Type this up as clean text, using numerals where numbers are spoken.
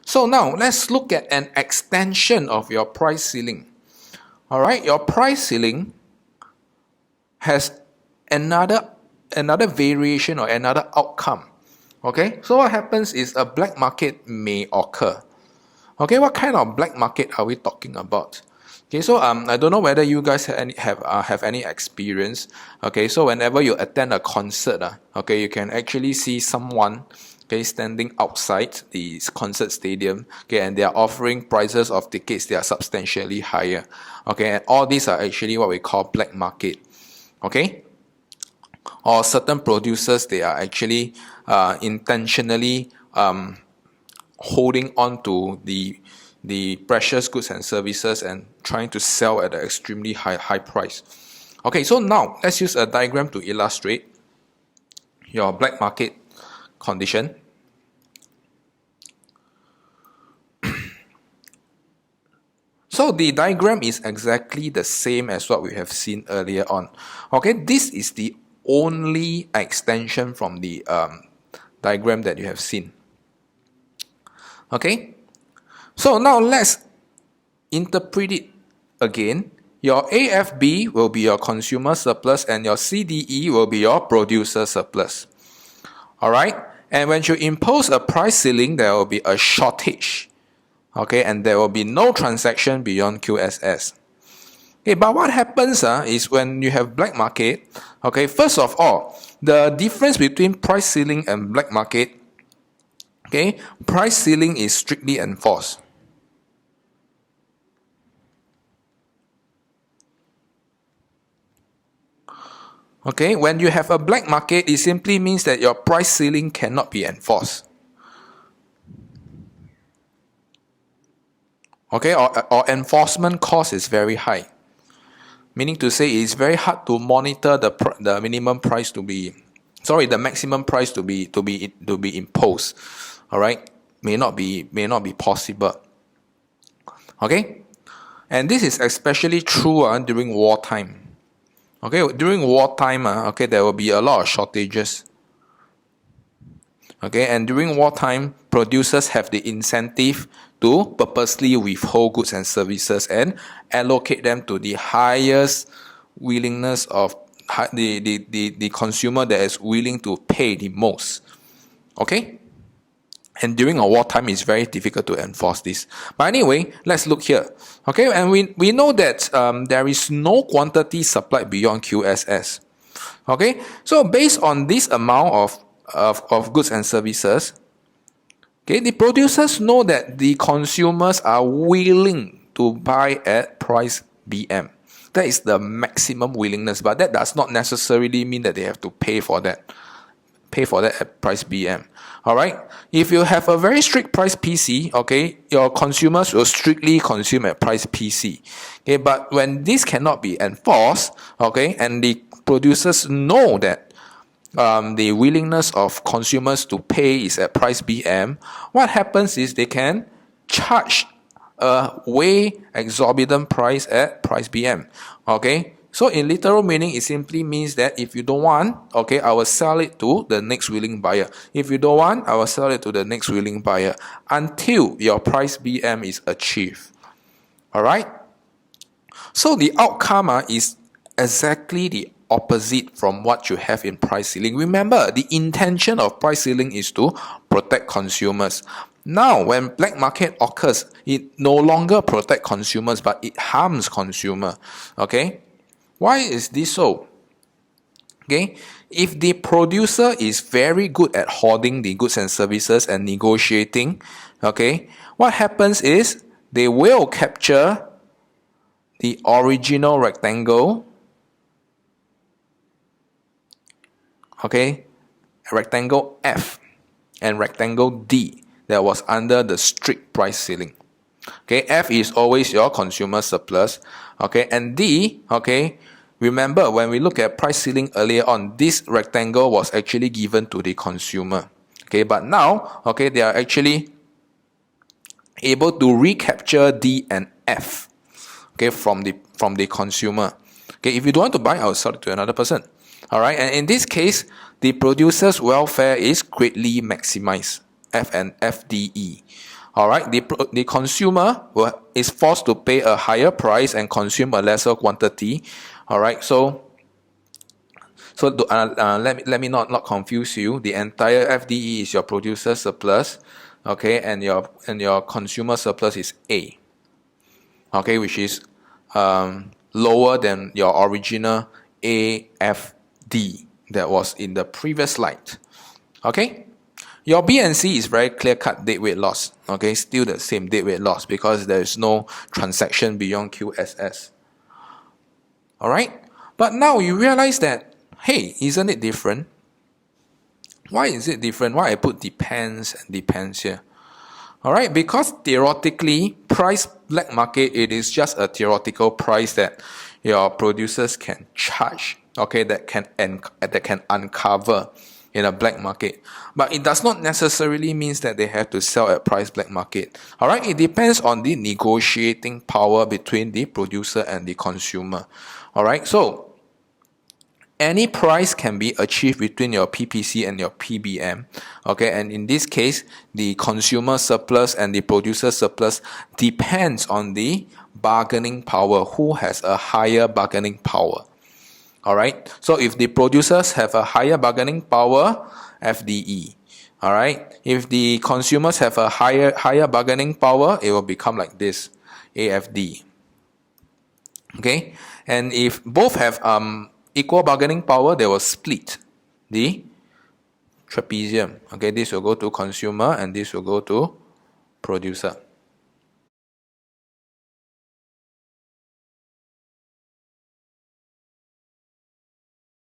So now let's look at an extension of your price ceiling. All right, your price ceiling has another variation or another outcome. Okay, so what happens is a black market may occur. Okay, what kind of black market are we talking about? Okay, so I don't know whether you guys have any experience. Okay, so whenever you attend a concert, okay, you can actually see someone, okay, standing outside the concert stadium, okay, and they are offering prices of tickets that are substantially higher. Okay, and all these are actually what we call black market. Okay, or certain producers, they are actually intentionally holding on to the precious goods and services and trying to sell at an extremely high price. Okay, so now let's use a diagram to illustrate your black market condition. So the diagram is exactly the same as what we have seen earlier on. Okay, this is the only extension from the diagram that you have seen. Okay, so now let's interpret it again. Your AFB will be your consumer surplus and your CDE will be your producer surplus. Alright, and when you impose a price ceiling, there will be a shortage. Okay, and there will be no transaction beyond QSS. Okay, but what happens is when you have black market, okay, first of all, the difference between price ceiling and black market, okay, price ceiling is strictly enforced. Okay, when you have a black market, it simply means that your price ceiling cannot be enforced. Okay, or enforcement cost is very high. Meaning to say it's very hard to monitor the minimum price to be, the maximum price to be imposed. All right, may not be possible. Okay, and this is especially true during wartime. Okay, during wartime, okay, there will be a lot of shortages. Okay, and during wartime, producers have the incentive to purposely withhold goods and services and allocate them to the highest willingness of the consumer that is willing to pay the most. Okay? And during a wartime, it's very difficult to enforce this. But anyway, let's look here. Okay, and we know that there is no quantity supplied beyond QSS. Okay, so based on this amount of goods and services, okay, the producers know that the consumers are willing to buy at price BM. That is the maximum willingness, but that does not necessarily mean that they have to pay for that at price BM. Alright, if you have a very strict price PC, okay, your consumers will strictly consume at price PC. Okay, but when this cannot be enforced, okay, and the producers know that the willingness of consumers to pay is at price BM, what happens is they can charge a way exorbitant price at price BM. Okay, so in literal meaning, it simply means that if you don't want, okay, I will sell it to the next willing buyer. If you don't want, I will sell it to the next willing buyer until your price BM is achieved. Alright, so the outcome is exactly the opposite from what you have in price ceiling. Remember, the intention of price ceiling is to protect consumers. Now, when black market occurs, it no longer protects consumers, but it harms consumer. Okay, why is this so? Okay, if the producer is very good at hoarding the goods and services and negotiating, okay, what happens is they will capture the original rectangle, okay, rectangle F and rectangle D that was under the strict price ceiling. Okay, F is always your consumer surplus. Okay, and D, okay, remember when we look at price ceiling earlier on, this rectangle was actually given to the consumer. Okay, but now, okay, they are actually able to recapture D and F, okay, from the consumer. Okay, if you don't want to buy, I'll sell it to another person. All right, and in this case, the producer's welfare is greatly maximized, F and FDE. All right, the consumer is forced to pay a higher price and consume a lesser quantity. All right, let me not confuse you. The entire FDE is your producer surplus, okay, and your consumer surplus is A, okay, which is lower than your original AFD that was in the previous slide. Okay. Your B and C is very clear-cut deadweight loss. Okay, still the same deadweight loss because there is no transaction beyond QSS. All right, but now you realize that, hey, isn't it different? Why is it different? Why I put depends and depends here? All right, because theoretically, price black market, it is just a theoretical price that your producers can charge. Okay, that can uncover in a black market, but it does not necessarily means that they have to sell at price black market. All right, it depends on the negotiating power between the producer and the consumer. All right, so any price can be achieved between your PPC and your PBM. Okay, and in this case, the consumer surplus and the producer surplus depends on the bargaining power. Who has a higher bargaining power? All right, so if the producers have a higher bargaining power, FDE. All right, if the consumers have a higher bargaining power, it will become like this, AFD. Okay, and if both have equal bargaining power, they will split the trapezium. Okay, this will go to consumer and this will go to producer.